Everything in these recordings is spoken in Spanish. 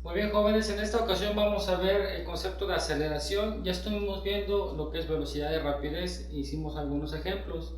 Muy bien, jóvenes, en esta ocasión vamos a ver el concepto de aceleración. Ya estuvimos viendo lo que es velocidad y rapidez, hicimos algunos ejemplos.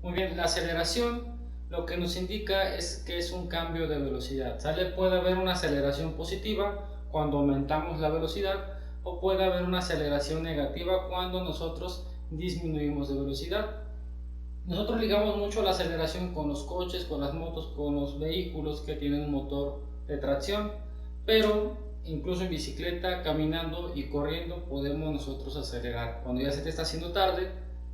Muy bien, la aceleración lo que nos indica es que es un cambio de velocidad, ¿sale? Puede haber una aceleración positiva cuando aumentamos la velocidad o puede haber una aceleración negativa cuando nosotros disminuimos de velocidad. Nosotros ligamos mucho la aceleración con los coches, con las motos, con los vehículos que tienen un motor de tracción, pero incluso en bicicleta, caminando y corriendo podemos nosotros acelerar. Cuando ya se te está haciendo tarde,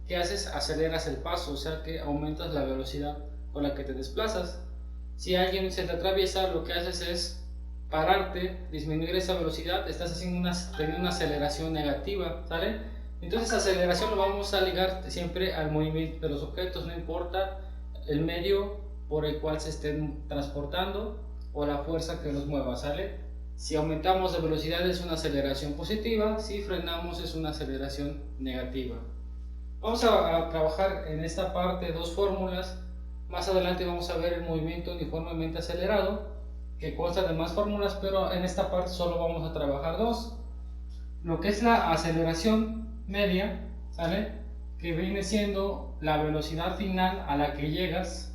¿qué haces? Aceleras el paso, o sea que aumentas la velocidad con la que te desplazas. Si alguien se te atraviesa, lo que haces es pararte, disminuir esa velocidad, estás teniendo una aceleración negativa, ¿sale? Entonces aceleración lo vamos a ligar siempre al movimiento de los objetos, no importa el medio por el cual se estén transportando o la fuerza que los mueva, ¿sale? Si aumentamos de velocidad es una aceleración positiva, si frenamos es una aceleración negativa. Vamos a trabajar en esta parte dos fórmulas. Más adelante vamos a ver el movimiento uniformemente acelerado, que consta de más fórmulas, pero en esta parte solo vamos a trabajar dos. Lo que es la aceleración media, ¿sale? Que viene siendo la velocidad final a la que llegas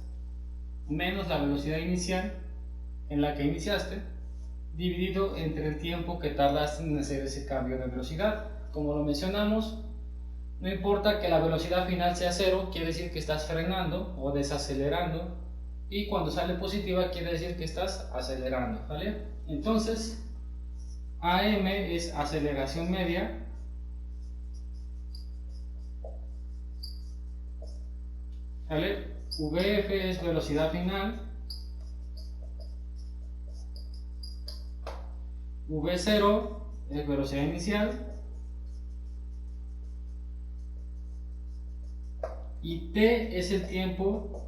menos la velocidad inicial en la que iniciaste, dividido entre el tiempo que tardaste en hacer ese cambio de velocidad. Como lo mencionamos, no importa que la velocidad final sea cero, quiere decir que estás frenando o desacelerando, y cuando sale positiva quiere decir que estás acelerando, ¿vale? Entonces, AM es aceleración media, ¿vale? VF es velocidad final, V0 es velocidad inicial y T es el tiempo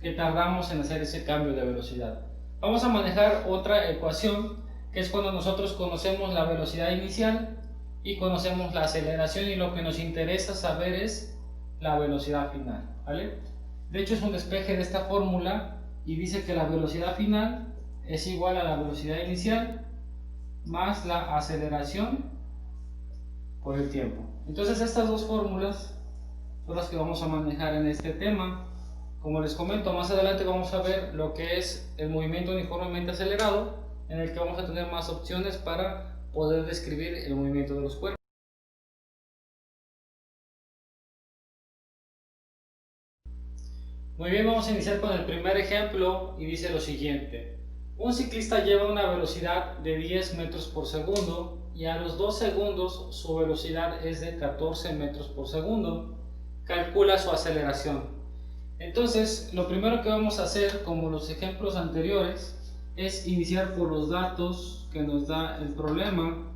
que tardamos en hacer ese cambio de velocidad. Vamos a manejar otra ecuación que es cuando nosotros conocemos la velocidad inicial y conocemos la aceleración, y lo que nos interesa saber es la velocidad final, ¿vale? De hecho es un despeje de esta fórmula y dice que la velocidad final es igual a la velocidad inicial más la aceleración por el tiempo. Entonces estas dos fórmulas son las que vamos a manejar en este tema. Como les comento, más adelante vamos a ver lo que es el movimiento uniformemente acelerado, en el que vamos a tener más opciones para poder describir el movimiento de los cuerpos. Muy bien, vamos a iniciar con el primer ejemplo y dice lo siguiente. Un ciclista lleva una velocidad de 10 metros por segundo y a los 2 segundos su velocidad es de 14 metros por segundo. Calcula su aceleración. Entonces, lo primero que vamos a hacer, como los ejemplos anteriores, es iniciar por los datos que nos da el problema.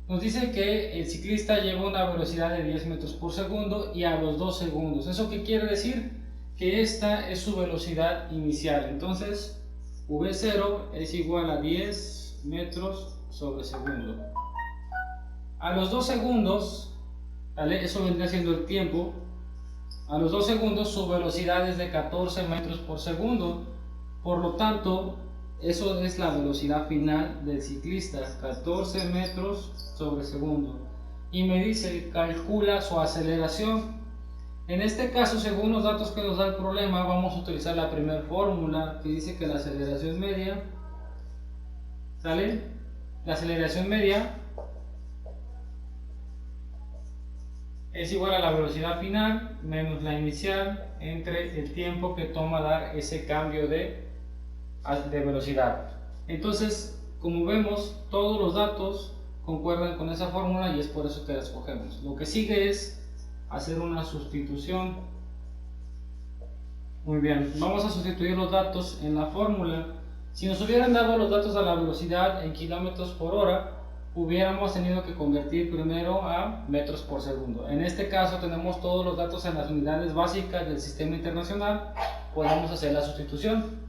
Nos dice que el ciclista lleva una velocidad de 10 metros por segundo y a los 2 segundos. ¿Eso qué quiere decir? Que esta es su velocidad inicial. Entonces, V0 es igual a 10 metros sobre segundo. A los 2 segundos, ¿vale? Eso vendría siendo el tiempo. A los 2 segundos su velocidad es de 14 metros por segundo. Por lo tanto, eso es la velocidad final del ciclista, 14 metros sobre segundo. Y me dice, calcula su aceleración. En este caso, según los datos que nos da el problema, vamos a utilizar la primera fórmula que dice que la aceleración media, ¿sale? La aceleración media es igual a la velocidad final menos la inicial entre el tiempo que toma dar ese cambio de velocidad. Entonces, como vemos, todos los datos concuerdan con esa fórmula y es por eso que la escogemos. Lo que sigue es hacer una sustitución. Muy bien, vamos a sustituir los datos en la fórmula. Si nos hubieran dado los datos de la velocidad en kilómetros por hora, hubiéramos tenido que convertir primero a metros por segundo. En este caso tenemos todos los datos en las unidades básicas del sistema internacional, podemos hacer la sustitución.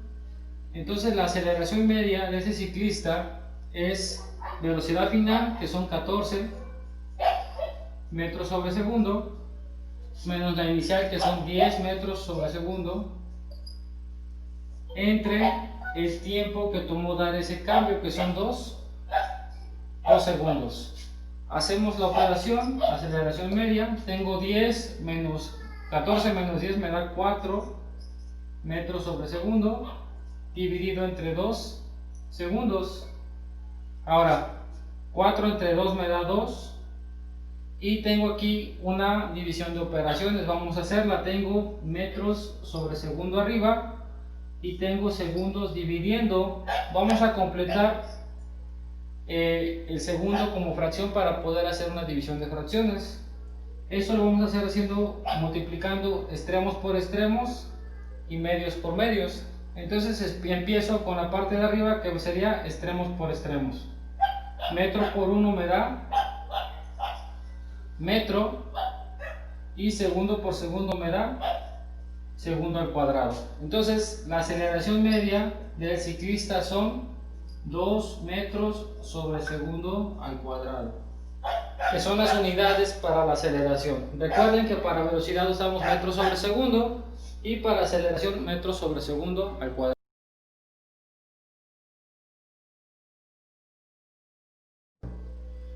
Entonces la aceleración media de ese ciclista es velocidad final, que son 14 metros sobre segundo, menos la inicial, que son 10 metros sobre segundo, entre el tiempo que tomó dar ese cambio, que son 2 segundos. Hacemos la operación, aceleración media. Tengo 10 menos 14 menos 10 me da 4 metros sobre segundo, dividido entre 2 segundos. Ahora, 4 entre 2 me da 2. Y tengo aquí una división de operaciones. Vamos a hacerla. Tengo metros sobre segundo arriba y tengo segundos dividiendo. Vamos a completar el segundo como fracción para poder hacer una división de fracciones. Eso lo vamos a hacer haciendo, multiplicando extremos por extremos y medios por medios. Entonces empiezo con la parte de arriba, que sería extremos por extremos. Metro por 1 me da metro, y segundo por segundo me da segundo al cuadrado. Entonces la aceleración media del ciclista son 2 metros sobre segundo al cuadrado, que son las unidades para la aceleración. Recuerden que para velocidad usamos metros sobre segundo y para aceleración metros sobre segundo al cuadrado.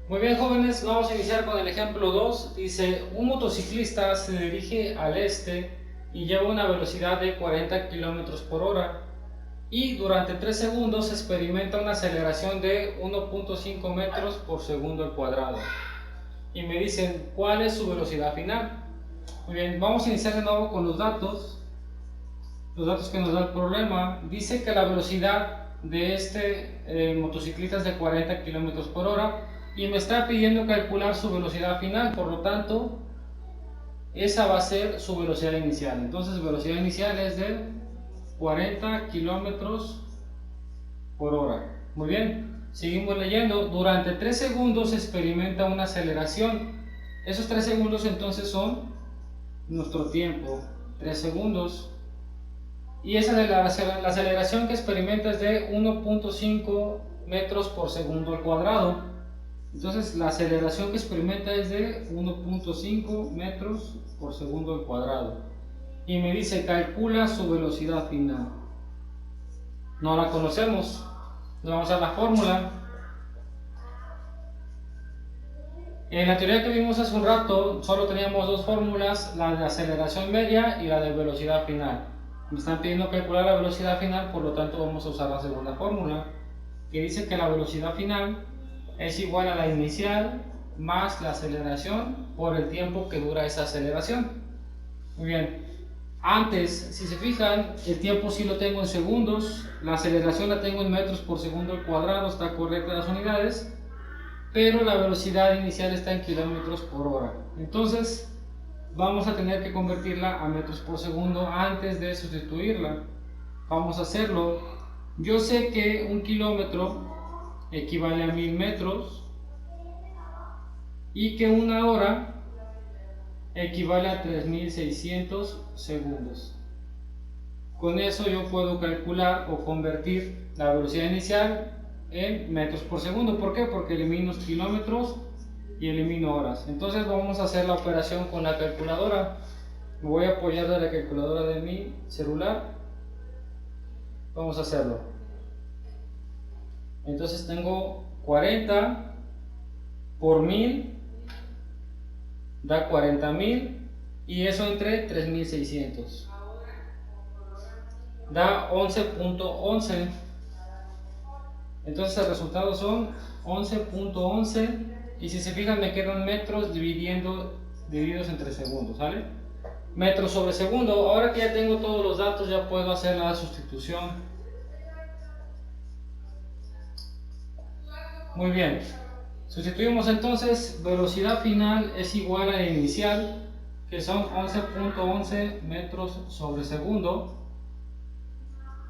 Muy bien, jóvenes, vamos a iniciar con el ejemplo 2. Dice, un motociclista se dirige al este y lleva una velocidad de 40 km por hora y durante 3 segundos experimenta una aceleración de 1.5 metros por segundo al cuadrado. Y me dicen, ¿cuál es su velocidad final? Muy bien, vamos a iniciar de nuevo con los datos que nos da el problema. Dice que la velocidad de este motociclista es de 40 km por hora y me está pidiendo calcular su velocidad final. Por lo tanto, esa va a ser su velocidad inicial. Entonces, velocidad inicial es de 40 km por hora. Muy bien, seguimos leyendo. Durante 3 segundos experimenta una aceleración. Esos 3 segundos entonces son nuestro tiempo, 3 segundos. Y esa de la aceleración que experimenta es de 1.5 metros por segundo al cuadrado. Entonces la aceleración que experimenta es de 1.5 metros por segundo al cuadrado. Y me dice, calcula su velocidad final. No la conocemos. Nos vamos a la fórmula. En la teoría que vimos hace un rato, solo teníamos dos fórmulas, la de aceleración media y la de velocidad final. Me están pidiendo calcular la velocidad final, por lo tanto vamos a usar la segunda fórmula, que dice que la velocidad final es igual a la inicial más la aceleración por el tiempo que dura esa aceleración. Muy bien, antes, si se fijan, el tiempo sí lo tengo en segundos, la aceleración la tengo en metros por segundo al cuadrado, está correcta las unidades, pero la velocidad inicial está en kilómetros por hora. Entonces vamos a tener que convertirla a metros por segundo antes de sustituirla. Vamos a hacerlo. Yo sé que un kilómetro equivale a 1000 metros y que una hora equivale a 3600 segundos. Con eso yo puedo calcular o convertir la velocidad inicial en metros por segundo. ¿Por qué? Porque elimino kilómetros y elimino horas. Entonces vamos a hacer la operación con la calculadora. Me voy a apoyar de la calculadora de mi celular. Vamos a hacerlo. Entonces tengo 40 por 1000 da 40.000 y eso entre 3600 da 11.11. Entonces el resultado son 11.11 y si se fijan me quedan metros divididos entre segundos, ¿sale? Metros sobre segundo. Ahora que ya tengo todos los datos ya puedo hacer la sustitución. Muy bien, sustituimos entonces, velocidad final es igual a la inicial, que son 11.11 metros sobre segundo,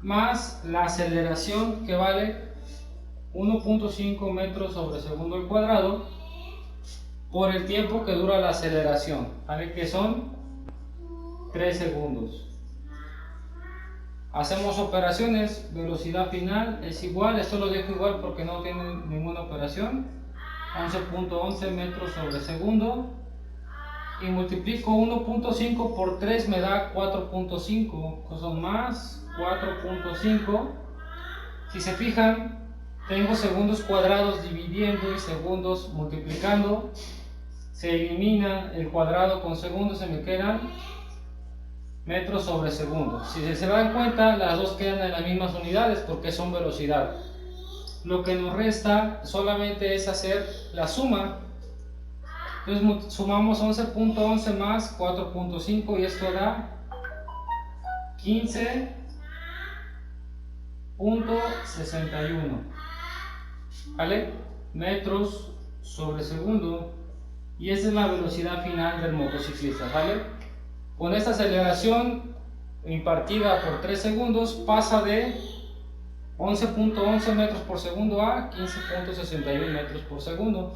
más la aceleración, que vale 1.5 metros sobre segundo al cuadrado, por el tiempo que dura la aceleración, ¿vale? Que son 3 segundos. Hacemos operaciones, velocidad final es igual, esto lo dejo igual porque no tiene ninguna operación, 11.11 metros sobre segundo, y multiplico 1.5 por 3 me da 4.5, son más 4.5 Si se fijan, tengo segundos cuadrados dividiendo y segundos multiplicando. Se elimina el cuadrado con segundos, se me quedan metros sobre segundo. Si se dan cuenta, las dos quedan en las mismas unidades porque son velocidad. Lo que nos resta solamente es hacer la suma. Entonces sumamos 11.11 más 4.5 y esto da 15.61, ¿vale? Metros sobre segundo, y esa es la velocidad final del motociclista, ¿vale? Con esta aceleración impartida por 3 segundos pasa de 11.11 metros por segundo a 15.61 metros por segundo.